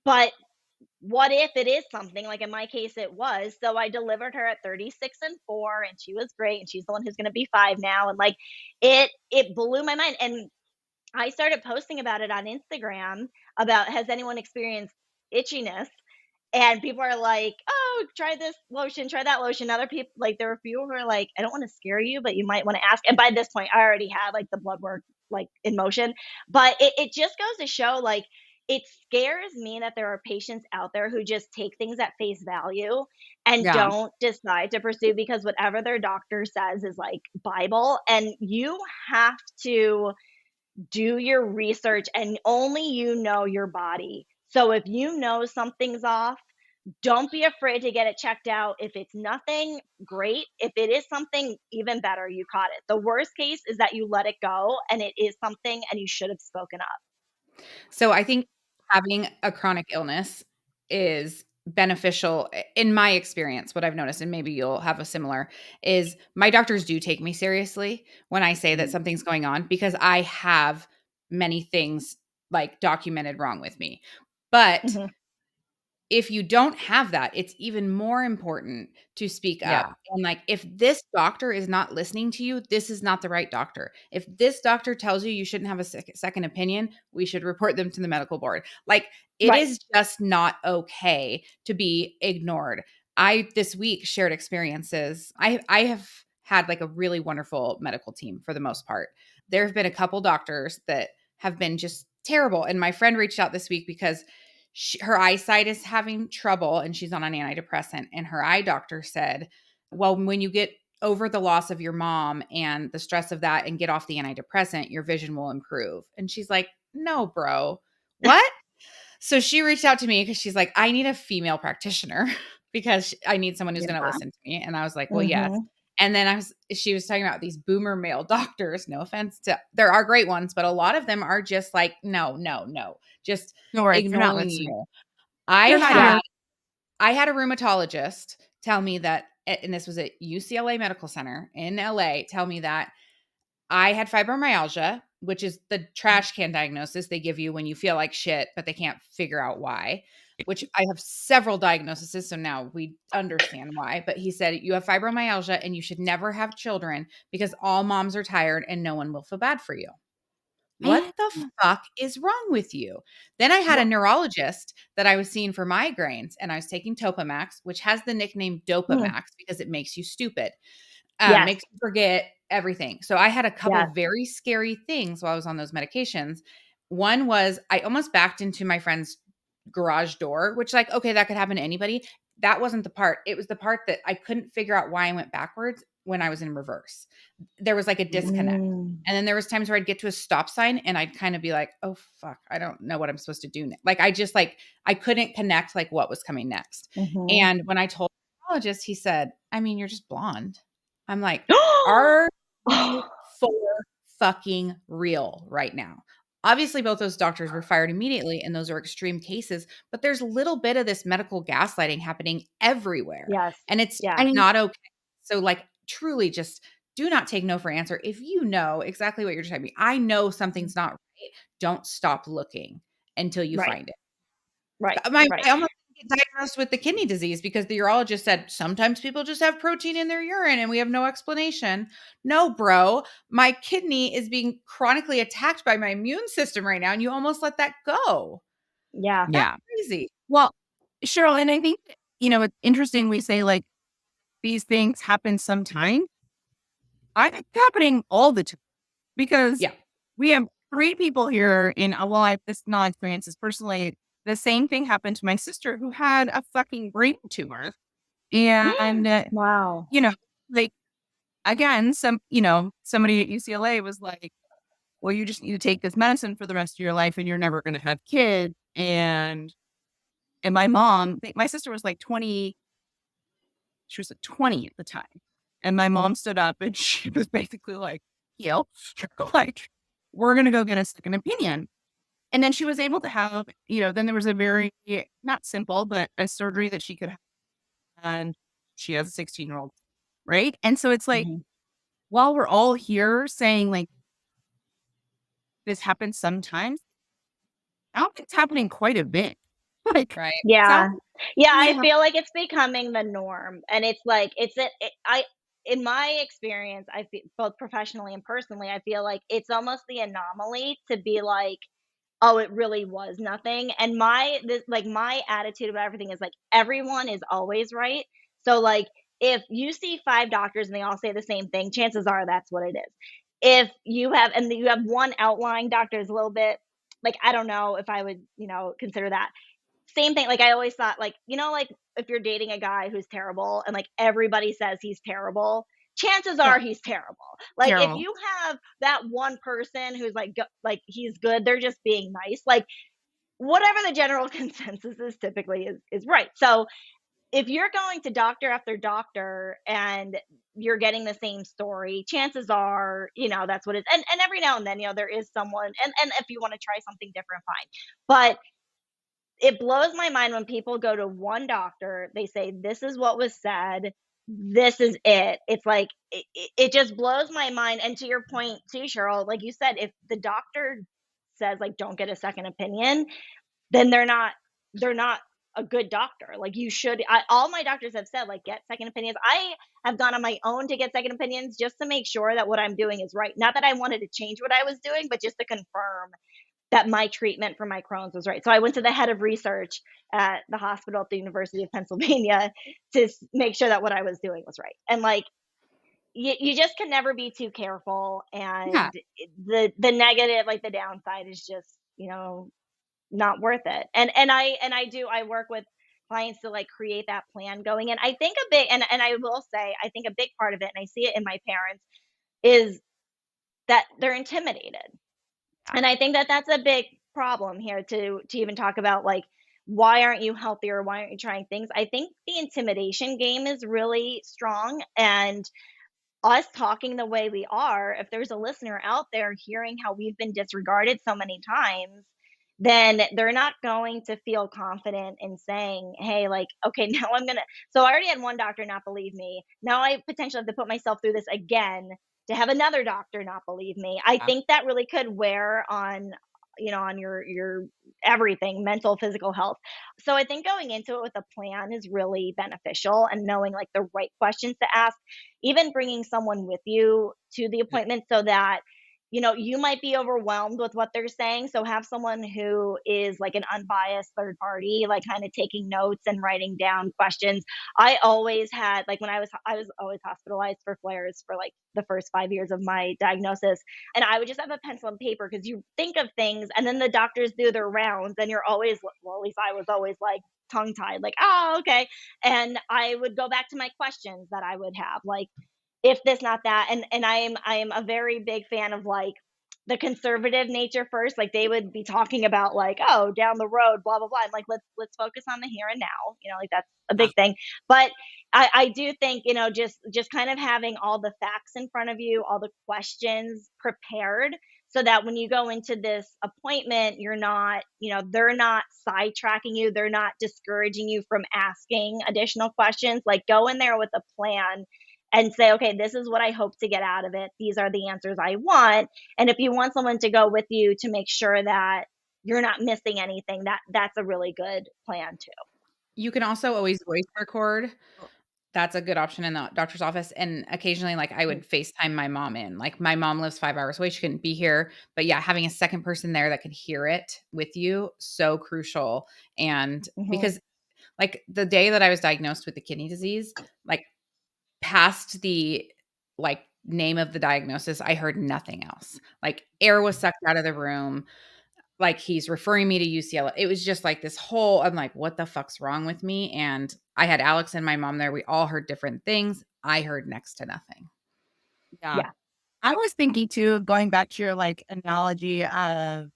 But what if it is something? Like in my case it was. So I delivered her at 36 and 4 and she was great and she's the one who's going to be 5 now and like it blew my mind and I started posting about it on Instagram about has anyone experienced itchiness and people are like, "Oh, try this lotion, try that lotion." Other people, like, there were a few who are like, "I don't want to scare you, but you might want to ask." And by this point, I already had like the blood work like in motion. But it just goes to show, like, it scares me that there are patients out there who just take things at face value and yeah. don't decide to pursue because whatever their doctor says is like Bible. And you have to do your research and only you know your body. So if you know something's off, don't be afraid to get it checked out. If it's nothing, great. If it is something, even better, you caught it. The worst case is that you let it go and it is something and you should have spoken up. So I think having a chronic illness is beneficial in my experience. What I've noticed, and maybe you'll have a similar, is my doctors do take me seriously when I say that something's going on because I have many things like documented wrong with me. But Mhm. if you don't have that, it's even more important to speak up. Yeah. And like, if this doctor is not listening to you, this is not the right doctor. If this doctor tells you you shouldn't have a second opinion, we should report them to the medical board. Like, it Right. is just not okay to be ignored. I this week shared experiences. I have had like a really wonderful medical team for the most part. There have been a couple doctors that have been just terrible. And my friend reached out this week because her eyesight is having trouble and she's on an antidepressant. And her eye doctor said, well, when you get over the loss of your mom and the stress of that and get off the antidepressant, your vision will improve. And she's like, no, bro, what? So she reached out to me because she's like, I need a female practitioner because I need someone who's going to Yeah. listen to me. And I was like, well, yes. Mhm. And then she was talking about these boomer male doctors. No offense to, there are great ones, but a lot of them are just like, no, no, no, just No worries. They're not ignoring listening. you. I They're not had here. I had a rheumatologist tell me that, and this was at UCLA Medical Center in LA, tell me that I had fibromyalgia, which is the trash can diagnosis they give you when you feel like shit, but they can't figure out why, which I have several diagnoses. So now we understand why. But he said, you have fibromyalgia and you should never have children because all moms are tired and no one will feel bad for you. What I the fuck is wrong with you? Then I had a Well, neurologist that I was seeing for migraines and I was taking Topamax, which has the nickname mm, Dopamax because it makes you stupid, yes. makes you forget everything. So I had a couple Yes. very scary things while I was on those medications. One was I almost backed into my friend's garage door, which like, okay, that could happen to anybody. That wasn't the part. It was the part that I couldn't figure out why I went backwards. when I was in reverse. There was like a disconnect. Mm. And then there was times where I'd get to a stop sign and I'd kind of be like, oh fuck, I don't know what I'm supposed to do. Like I just like I couldn't connect like what was coming next. Mhm. And when I told the neurologist, he said, I mean, you're just blonde. I'm like, are you for fucking real right now? Obviously, both those doctors were fired immediately, and those are extreme cases, but there's a little bit of this medical gaslighting happening everywhere, Yes. and it's Yeah. I mean, not okay. So, like, truly just do not take no for an answer. If you know exactly what you're describing, I know something's not right. Don't stop looking until you Right. find it. Right. Right. I almost get diagnosed with the kidney disease because the urologist said sometimes people just have protein in their urine and we have no explanation. No, bro, my kidney is being chronically attacked by my immune system right now, and you almost let that go. Yeah. That's yeah. crazy. Well, Cheryl, and I think, it's interesting we say like these things happen sometime. I think it's happening all the time because Yeah. we have 3 people here in, well, I have this non-experiences personally. The same thing happened to my sister who had a fucking brain tumor. And, Wow. you know, like, again, somebody at UCLA was like, well, you just need to take this medicine for the rest of your life and you're never going to have kids. And my mom, my sister was like 20, she was like 20 at the time. And my mom stood up and she was basically like, Heal, like, we're going to go get a second opinion. And then she was able to have, then there was a very, not simple, but a surgery that she could have. And she has a 16-year-old, right? And so it's like, Mhm. while we're all here saying like, this happens sometimes, I don't think it's happening quite a bit. Like, Right. South Yeah. Yeah, only I have, feel like it's becoming the norm, and it's like in my experience, I feel both professionally and personally, I feel like it's almost the anomaly to be like, "Oh, it really was nothing," and my attitude about everything is like, everyone is always right. So, like, if you see 5 doctors and they all say the same thing, chances are that's what it is. If you have one outlying doctor is a little bit like, I don't know if I would, consider that. Same thing, like, I always thought, like, like, if you're dating a guy who's terrible and, like, everybody says he's terrible, chances yeah, are he's terrible. Like, if terrible. you have that one person who's, like, like, he's good, they're just being nice, like, whatever the general consensus is typically is right. So, if you're going to doctor after doctor and you're getting the same story, chances are, that's what it is. And every now and then, there is someone and if you wanna try something different, fine. But it blows my mind when people go to one doctor, they say, "This is what was said. This is it." It's like it just blows my mind, and to your point too, Cheryl, like you said, if the doctor says, like, "Don't get a second opinion," then they're not a good doctor. Like, you should all my doctors have said, like, "Get second opinions." I have gone on my own to get second opinions just to make sure that what I'm doing is right. Not that I wanted to change what I was doing, but just to confirm that my treatment for my Crohn's was right. So I went to the head of research at the hospital at the University of Pennsylvania to make sure that what I was doing was right. And like you just can never be too careful, Yeah. and the negative, like the downside, is just not worth it. And I work with clients to like create that plan going in. I think a big and I will say I think a big part of it, and I see it in my parents, is that they're intimidated. And I think that that's a big problem here to even talk about like why aren't you healthier? Why aren't you trying things? I think the intimidation game is really strong, and us talking the way we are, if there's a listener out there hearing how we've been disregarded so many times, then they're not going to feel confident in saying, "Hey, like, okay, now I'm gonna." So I already had one doctor not believe me. Now I potentially have to put myself through this again to have another doctor not believe me. I Yeah. think that really could wear on on your everything, mental, physical health. So I think going into it with a plan is really beneficial, and knowing like the right questions to ask, even bringing someone with you to the Yeah. appointment so that you might be overwhelmed with what they're saying. So have someone who is like an unbiased third party, like kind of taking notes and writing down questions. I always had like when I was always hospitalized for flares for like the first 5 years of my diagnosis. And I would just have a pencil and paper because you think of things and then the doctors do their rounds and you're always, well, at least I was always like tongue tied, like, oh, okay. And I would go back to my questions that I would have, like, if this, not that. And I am a very big fan of like the conservative nature first. Like they would be talking about like, oh, down the road, blah blah blah. I'm like, let's focus on the here and now. Like that's a Yeah. big thing. But I do think, just kind of having all the facts in front of you, all the questions prepared, so that when you go into this appointment, you're not, they're not sidetracking you, they're not discouraging you from asking additional questions. Like go in there with a plan and say, okay, this is what I hope to get out of it. These are the answers I want. And if you want someone to go with you to make sure that you're not missing anything, that's a really good plan too. You can also always voice record. That's a good option in the doctor's office. And occasionally, like I would FaceTime my mom in. Like my mom lives 5 hours away. She couldn't be here. But yeah, having a second person there that could hear it with you, so crucial. And Hmm. because like the day that I was diagnosed with the kidney disease, like past the like name of the diagnosis, I heard nothing else. Like air was sucked out of the room. Like he's referring me to UCLA. It was just like this whole, I'm like, what the fuck's wrong with me? And I had Alex and my mom there. We all heard different things. I heard next to nothing. Yeah. Yeah. I was thinking too, going back to your like analogy of,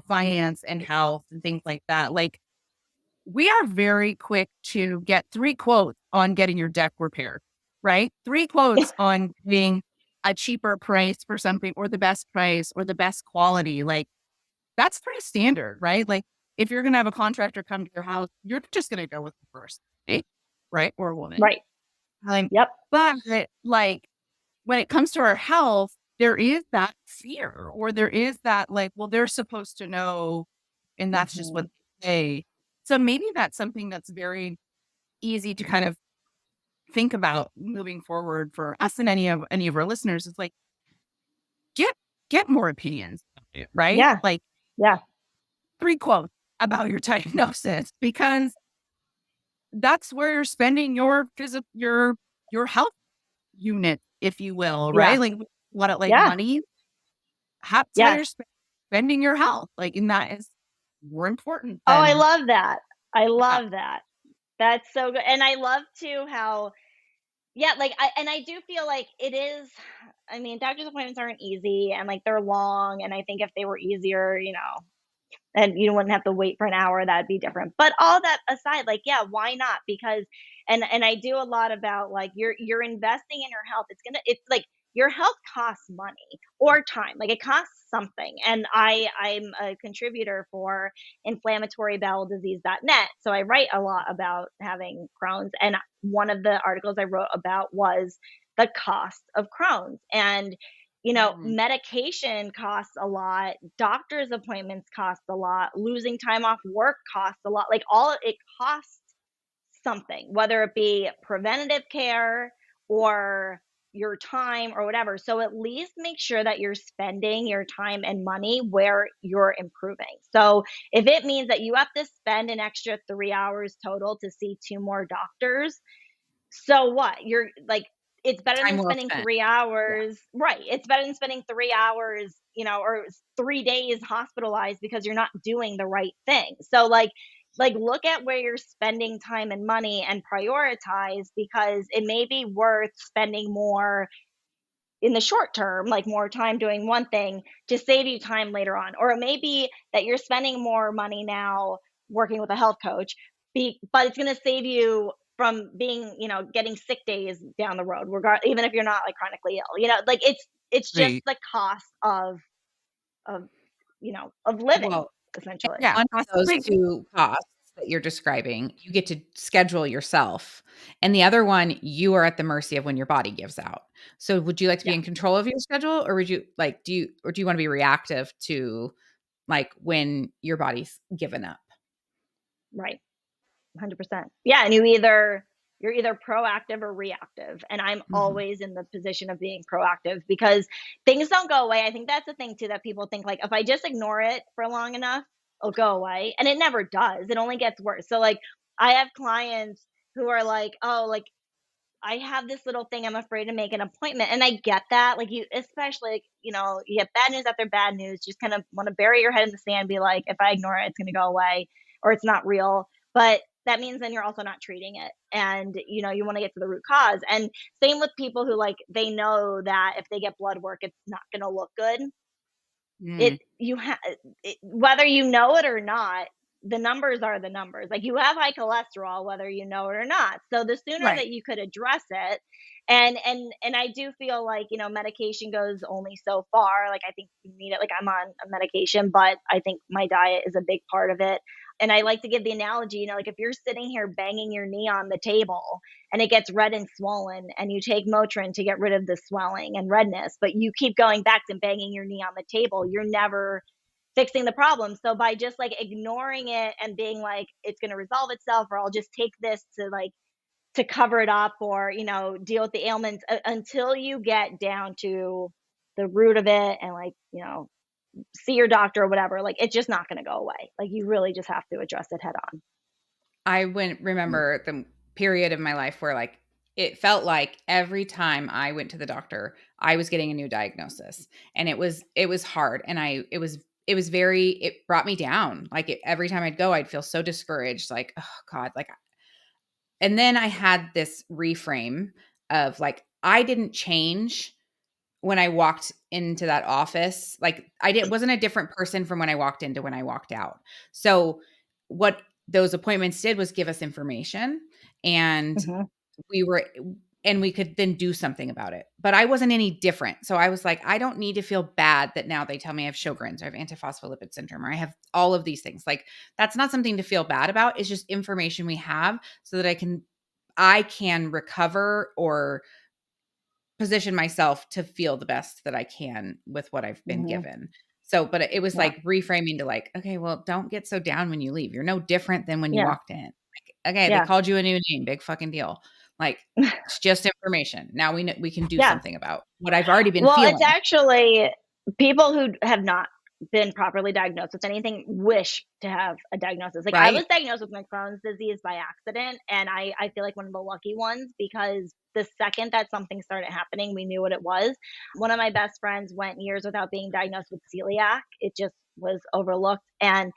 finance and health and things like that. Like we are very quick to get 3 quotes on getting your deck repaired, right? 3 quotes on getting a cheaper price for something or the best price or the best quality. Like that's pretty standard, right? Like if you're going to have a contractor come to your house, you're just going to go with the first, right? Or a woman. Right. Um, Yep. but like when it comes to our health, there is that fear or there is that like, well, they're supposed to know, and that's just Hmm. what they say. So maybe that's something that's very easy to kind of think about moving forward for us and any of our listeners. Is like get get more opinions, right? Yeah. Like Yeah. 3 quotes about your diagnosis because that's where you're spending your health unit, if you will, Yeah. right? Like what it like Yeah. money. That's how you're Yes. spending your health, like, and that is more important Oh, I than love that. I yeah, love that. That's so good. And I love too how, yeah, like I do feel like it is, I mean, doctor's appointments aren't easy and like they're long. And I think if they were easier, and you wouldn't have to wait for an hour, that'd be different. But all that aside, like, yeah, why not? Because and I do a lot about like you're investing in your health. It's like your health costs money or time. Like it costs something. And I'm a contributor for inflammatory bowel disease.net. So I write a lot about having Crohn's. And one of the articles I wrote about was the cost of Crohn's. And mhm, medication costs a lot, doctor's appointments cost a lot, losing time off work costs a lot. Like all it costs something, whether it be preventative care or your time or whatever. So at least make sure that you're spending your time and money where you're improving. So if it means that you have to spend an extra 3 hours total to see two more doctors, so what? You're like, it's better Time than well spending spent. 3 Yeah. hours, right, it's better than spending 3 hours, or 3 days hospitalized because you're not doing the right thing. So, like, look at where you're spending time and money and prioritize, because it may be worth spending more in the short term, like more time doing one thing to save you time later on. Or it may be that you're spending more money now working with a health coach, but it's going to save you from being, getting sick days down the road, even if you're not like chronically ill. Like it's just right. the cost of living Well, essentially. Yeah, one of those possibly. two costs that you're describing, you get to schedule yourself. And the other one, you are at the mercy of when your body gives out. So would you like to be Yeah, in control of your schedule, or would you like do you want to be reactive to like when your body's given up? right. 100%. Yeah, and you're either proactive or reactive, and I'm Mhm. always in the position of being proactive because things don't go away. I think that's the thing too, that people think like if I just ignore it for long enough, it'll go away, and it never does. It only gets worse. So like I have clients who are like, "Oh, like I have this little thing. I'm afraid to make an appointment." And I get that. Like you, especially, like, you get bad news after bad news. Just kind of want to bury your head in the sand, be like, if I ignore it, it's going to go away or it's not real. But that means then you're also not treating it. And, you want to get to the root cause. And same with people who like, they know that if they get blood work, it's not going to look good. It Mm, you have whether you know it or not, the numbers are the numbers. Like, you have high cholesterol whether you know it or not. So the sooner right. that you could address it, and I do feel like, medication goes only so far. Like, I think you need it. Like, I'm on a medication, but I think my diet is a big part of it. And I like to give the analogy, like, if you're sitting here banging your knee on the table and it gets red and swollen and you take Motrin to get rid of the swelling and redness, but you keep going back to banging your knee on the table, you're never fixing the problem. So by just like ignoring it and being like, it's going to resolve itself, or I'll just take this to like to cover it up, or deal with the ailments, until you get down to the root of it, and like, see your doctor or whatever, like, it's just not going to go away. Like, you really just have to address it head on. I wouldn't remember the period of my life where like it felt like every time I went to the doctor, I was getting a new diagnosis, and it was hard, and it brought me down. Like every time I'd go, I'd feel so discouraged, like, oh God, like, and then I had this reframe of like, I didn't change when I walked into that office. Like wasn't a different person from when I walked in to when I walked out. So what those appointments did was give us information, and Hmm. we were and we could then do something about it. But I wasn't any different. So I was like, I don't need to feel bad that now they tell me I have Sjogren's or I have antiphospholipid syndrome or I have all of these things. Like that's not something to feel bad about. It's just information we have so that I can recover or position myself to feel the best that I can with what I've been Hmm. given. So, but it was Yeah. like reframing to like, okay, well, don't get so down when you leave. You're no different than when you Yeah. walked in. Like, okay, they Yeah. called you a new name, big fucking deal. Like, it's just information. Now we know we can do Yeah. something about what I've already been Well, it's feeling. actually people who have not been properly diagnosed with anything wish to have a diagnosis. Like, I was Right? diagnosed with my Crohn's disease by accident, and I feel like one of the lucky ones, because the second that something started happening, we knew what it was. One of my best friends went years without being diagnosed with celiac. It just was overlooked. And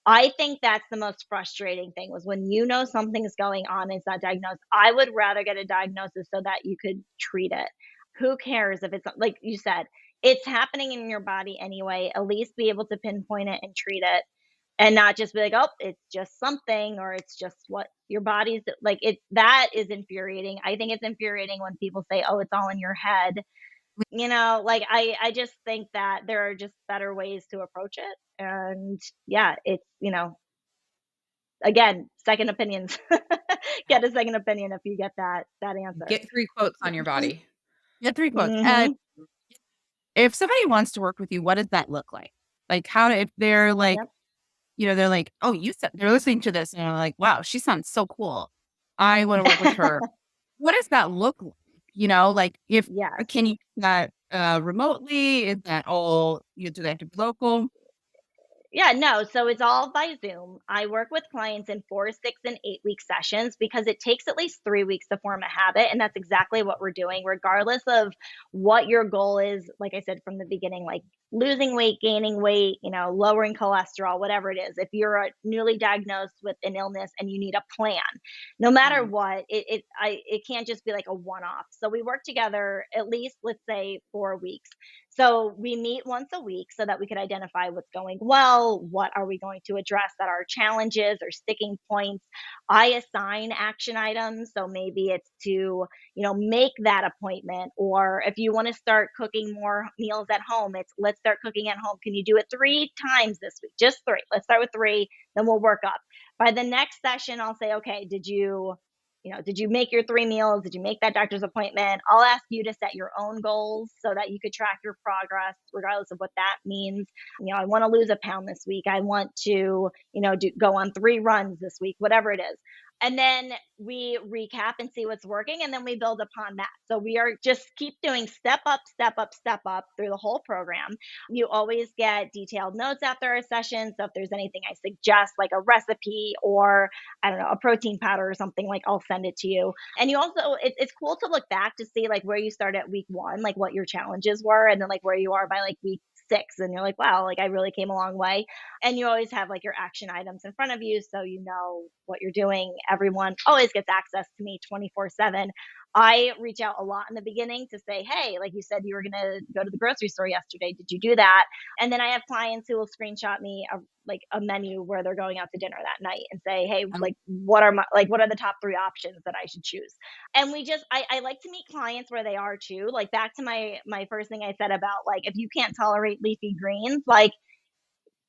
I think that's the most frustrating thing, was when you know something's going on and it's not diagnosed. I would rather get a diagnosis so that you could treat it. Who cares if it's like you said, it's happening in your body anyway. At least be able to pinpoint it and treat it, and not just be like, oh, it's just something, or it's just what your body's like. That is infuriating. I think it's infuriating when people say, oh, it's all in your head. Like, I just think that there are just better ways to approach it. And yeah, it's, again, second opinions. Get a second opinion if you get that answer. Get 3 quotes on your body. Get 3 quotes. And Mhm. if somebody wants to work with you, what does that look like? Like, if they're like, Yep. they're like, "Oh, you said," they're listening to this and they're like, "Wow, she sounds so cool. I wanna work with her." What does that look like? Like, if Yes. can you do that, remotely? Is that all do they have to be local? Yeah, no. So it's all by Zoom. I work with clients in 4, 6, and 8 week sessions, because it takes at least 3 weeks to form a habit. And that's exactly what we're doing, regardless of what your goal is. Like I said from the beginning, like losing weight, gaining weight, lowering cholesterol, whatever it is. If you're newly diagnosed with an illness and you need a plan, no matter Mhm. what, it can't just be like a one off. So we work together at least, let's say, 4 weeks. So we meet once a week so that we could identify what's going well, what are we going to address that are challenges or sticking points. I assign action items, so maybe it's to, make that appointment, or if you want to start cooking more meals at home, it's let's start cooking at home. Can you do it 3 times this week? Just 3. Let's start with 3, then we'll work up. By the next session, I'll say, okay, did you make your 3 meals? Did you make that doctor's appointment? I'll ask you to set your own goals so that you could track your progress, regardless of what that means. I want to lose a pound this week. I want to, go on 3 runs this week, whatever it is. And then we recap and see what's working, and then we build upon that. So we are just keep doing step up, step up, step up through the whole program. You always get detailed notes after our session. So if there's anything I suggest, like a recipe, or I don't know, a protein powder or something, like I'll send it to you. And you also, it's cool to look back to see like where you started at week 1, like what your challenges were, and then like where you are by like week 6. And you're like, wow, like I really came a long way. And you always have like your action items in front of you. So you know what you're doing. Everyone always gets access to me 24/7. I reach out a lot in the beginning to say, hey, like you said, you were going to go to the grocery store yesterday. Did you do that? And then I have clients who will screenshot me like a menu where they're going out to dinner that night and say, hey, Um, like what are the top 3 options that I should choose? And I like to meet clients where they are too. Like back to my first thing I said about like if you can't tolerate leafy greens, like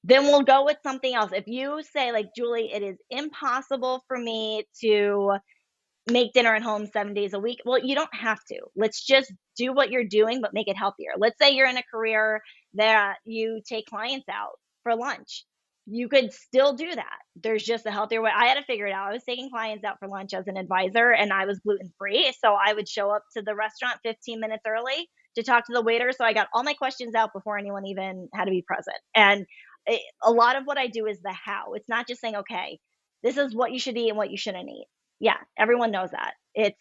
then we'll go with something else. If you say like, Julie, it is impossible for me to make dinner at home 7 days a week. Well, you don't have to. Let's just do what you're doing, but make it healthier. Let's say you're in a career that you take clients out for lunch. You could still do that. There's just a healthier way. I had to figure it out. I was taking clients out for lunch as an advisor and I was gluten free. So I would show up to the restaurant 15 minutes early to talk to the waiter. So I got all my questions out before anyone even had to be present. And a lot of what I do is the how. It's not just saying, okay, this is what you should eat and what you shouldn't eat. Yeah, everyone knows that. It's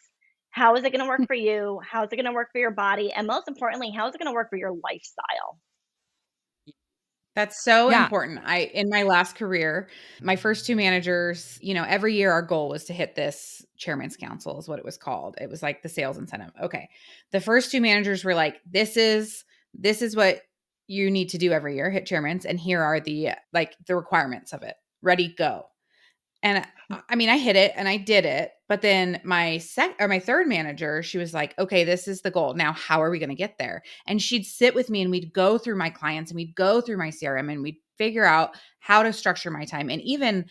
how is it going to work for you? How is it going to work for your body? And most importantly, how is it going to work for your lifestyle? That's so yeah. important. In my last career, my first 2 managers, every year our goal was to hit this chairman's council is what it was called. It was like the sales incentive. Okay. The first 2 managers were like, this is what you need to do every year, hit chairman's, and here are the requirements of it. Ready, go. And I mean, I hit it and I did it. But then my 3rd manager, she was like, okay, this is the goal. Now, how are we going to get there? And she'd sit with me and we'd go through my clients and we'd go through my CRM and we'd figure out how to structure my time. And even,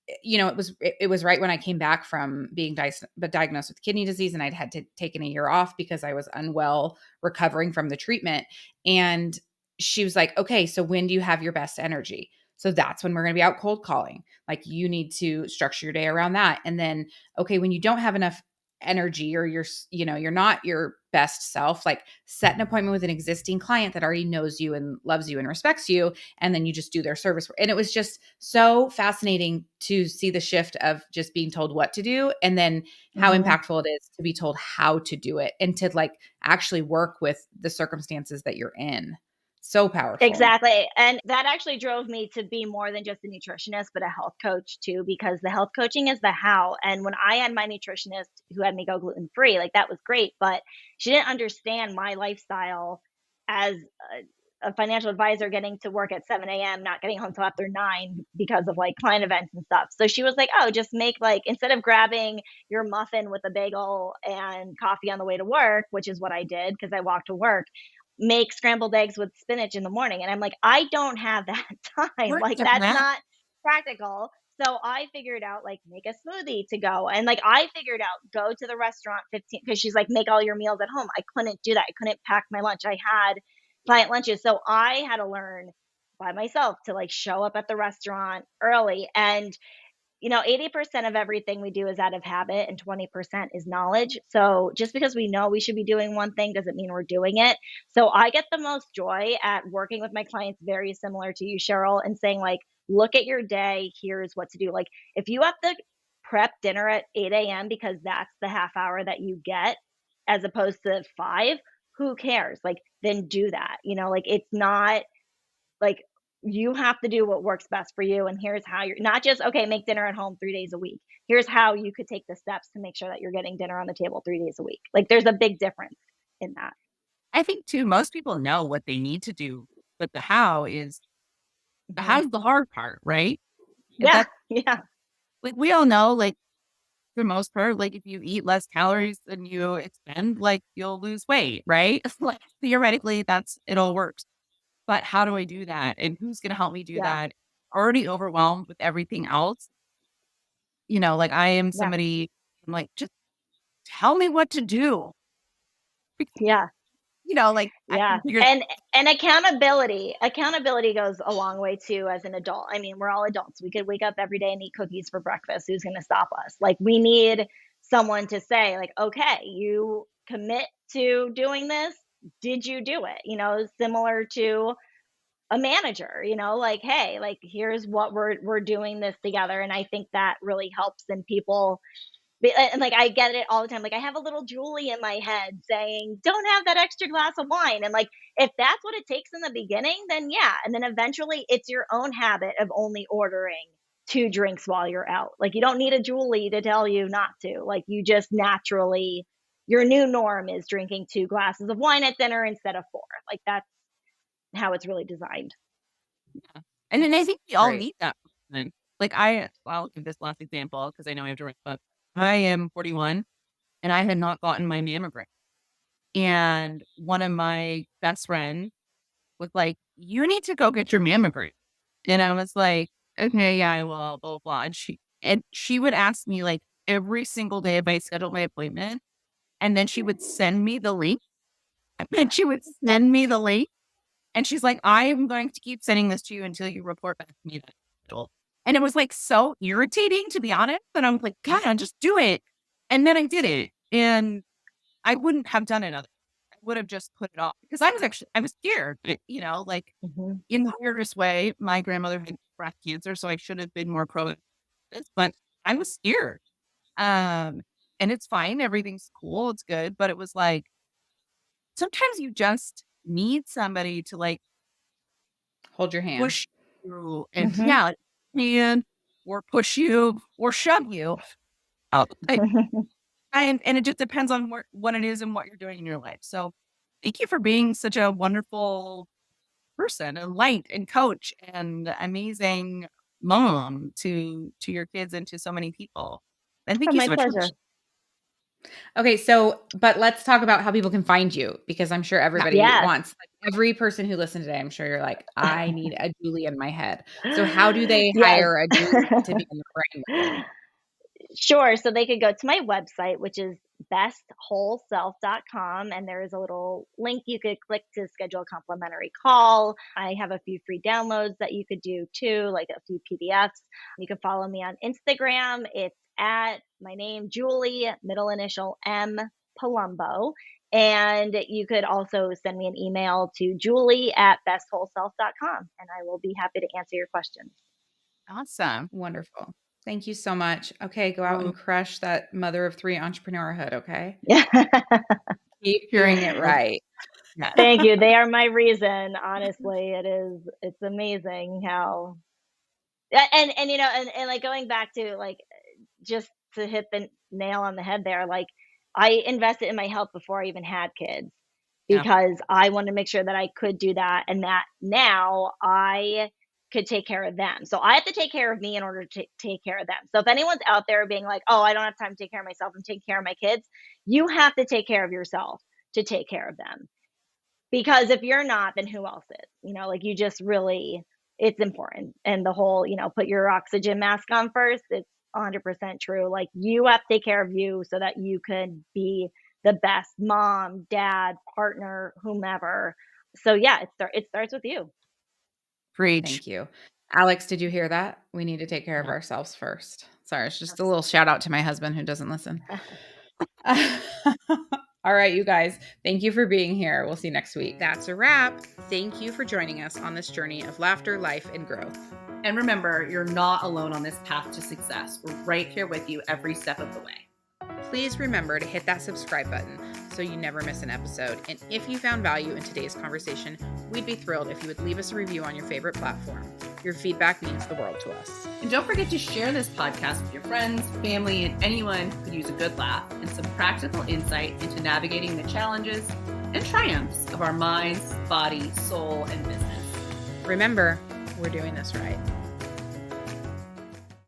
it was right when I came back from being diagnosed with kidney disease and I'd had to taken a year off because I was unwell recovering from the treatment. And she was like, okay, so when do you have your best energy? So that's when we're going to be out cold calling. Like you need to structure your day around that. And then, okay, when you don't have enough energy or you're not your best self, like set an appointment with an existing client that already knows you and loves you and respects you. And then you just do their service. And it was just so fascinating to see the shift of just being told what to do and then how Mhm. impactful it is to be told how to do it and to like actually work with the circumstances that you're in. So powerful. Exactly. And that actually drove me to be more than just a nutritionist, but a health coach too, because the health coaching is the how. And when I had my nutritionist who had me go gluten free, like that was great, but she didn't understand my lifestyle as a financial advisor getting to work at 7 a.m., not getting home till after 9 because of like client events and stuff. So she was like, oh, just make like, instead of grabbing your muffin with a bagel and coffee on the way to work, which is what I did because I walked to work, make scrambled eggs with spinach in the morning. And I'm like, I don't have that time. We're Like, doing that's that. not practical. So I figured out like make a smoothie to go. And like I figured out go to the restaurant 15 because she's like, make all your meals at home. I couldn't do that. I couldn't pack my lunch. I had client lunches. So I had to learn by myself to like show up at the restaurant early. And 80% of everything we do is out of habit and 20% is knowledge. So just because we know we should be doing one thing doesn't mean we're doing it. So I get the most joy at working with my clients, very similar to you, Cheryl, and saying, like, look at your day, here's what to do. Like, if you have to prep dinner at 8 a.m. because that's the half hour that you get as opposed to 5, who cares? Like, then do that. Like, it's not like, you have to do what works best for you, and here's how you're not just, okay, make dinner at home 3 days a week. Here's how you could take the steps to make sure that you're getting dinner on the table 3 days a week. Like, there's a big difference in that. I think too, most people know what they need to do, but the Mhm. how's the hard part, right? And Yeah, that yeah, like we all know, like for the most part, like if you eat less calories than you expend, like you'll lose weight, right? Like theoretically, it all works. But how do I do that? And who's gonna help me do yeah, that? Already overwhelmed with everything else. Like I am yeah, somebody I'm like, just tell me what to do. yeah. Like I Yeah. can figure And accountability goes a long way too as an adult. I mean, we're all adults. We could wake up every day and eat cookies for breakfast. Who's going to stop us? Like, we need someone to say like, okay, you commit to doing this. Did you do it? Similar to a manager, like, hey, like, here's what we're doing this together. And I think that really helps in people And like I get it all the time. Like I have a little Julie in my head saying, "Don't have that extra glass of wine." And like if that's what it takes in the beginning, then yeah. And then eventually it's your own habit of only ordering 2 drinks while you're out. Like you don't need a Julie to tell you not to. Like you just naturally your new norm is drinking 2 glasses of wine at dinner instead of 4. Like that's how it's really designed. And then I think we all Great. need that. Like I'll give this last example because I know I have to run, but I am 41 and I had not gotten my mammogram. And one of my best friends was like, "You need to go get your mammogram." And I was like, "Okay, yeah, I will, blah, blah, blah." And she would ask me like every single day if I scheduled my appointment. And then she would send me the link. And she would send me the link. And she's like, "I am going to keep sending this to you until you report back to me that it's scheduled." And it was like so irritating, to be honest. And I was like, "God, I'll just do it." And then I did it. And I wouldn't have done it otherwise. I would have just put it off because I was scared, like Mhm. in the weirdest way. My grandmother had breast cancer, so I should have been more proactive, but I was scared. Um, and it's fine. Everything's cool. It's good. But it was like, sometimes you just need somebody to like Hold your hand. push you and Mhm. yeah, and or push you or shove you out. And it just depends on what it is and what you're doing in your life. So thank you for being such a wonderful person, a light and coach and amazing mom to your kids and to so many people. And Oh, thank you my so much for pleasure. Okay, but let's talk about how people can find you because I'm sure everybody Yes. wants, like every person who listened today, I'm sure you're like, I need a Julie in my head. So how do they Yes. hire a Julie to be in the brain with them? Sure. So they could go to my website, which is bestwholeself.com, and there is a little link you could click to schedule a complimentary call. I have a few free downloads that you could do too, like a few PDFs. You can follow me on Instagram. It's at my name, Julie, middle initial M, Palumbo. And you could also send me an email to julie@bestwholeself.com, and I will be happy to answer your questions. awesome. Wonderful. Thank you so much. Okay, go out and Oh, crush that mother of 3 entrepreneurhood, okay? Yeah. Keep hearing doing it you. right. Yeah. Thank you. They are my reason. Honestly, it's amazing how and and like going back to like just to hit the nail on the head there, like I invested in my health before I even had kids Yeah. because I wanted to make sure that I could do that and that now I could take care of them. So I have to take care of me in order to take care of them. So if anyone's out there being like, "Oh, I don't have time to take care of myself, I'm taking care of my kids," you have to take care of yourself to take care of them. Because if you're not, then who else is? Like you just really it's important. And the whole, put your oxygen mask on first, it's 100% true. Like you have to take care of you so that you can be the best mom, dad, partner, whomever. So yeah, it starts with you. Preach. Thank you. Alex, did you hear that? We need to take care of Yeah. ourselves first. Sorry, it's just a little shout out to my husband who doesn't listen. All right, you guys, thank you for being here. We'll see you next week. That's a wrap. Thank you for joining us on this journey of laughter, life, and growth. And remember, you're not alone on this path to success. We're right here with you every step of the way. Please remember to hit that subscribe button so you never miss an episode. And if you found value in today's conversation, we'd be thrilled if you would leave us a review on your favorite platform. Your feedback means the world to us. And don't forget to share this podcast with your friends, family, and anyone who could use a good laugh and some practical insight into navigating the challenges and triumphs of our minds, body, soul, and business. Remember, we're doing this right.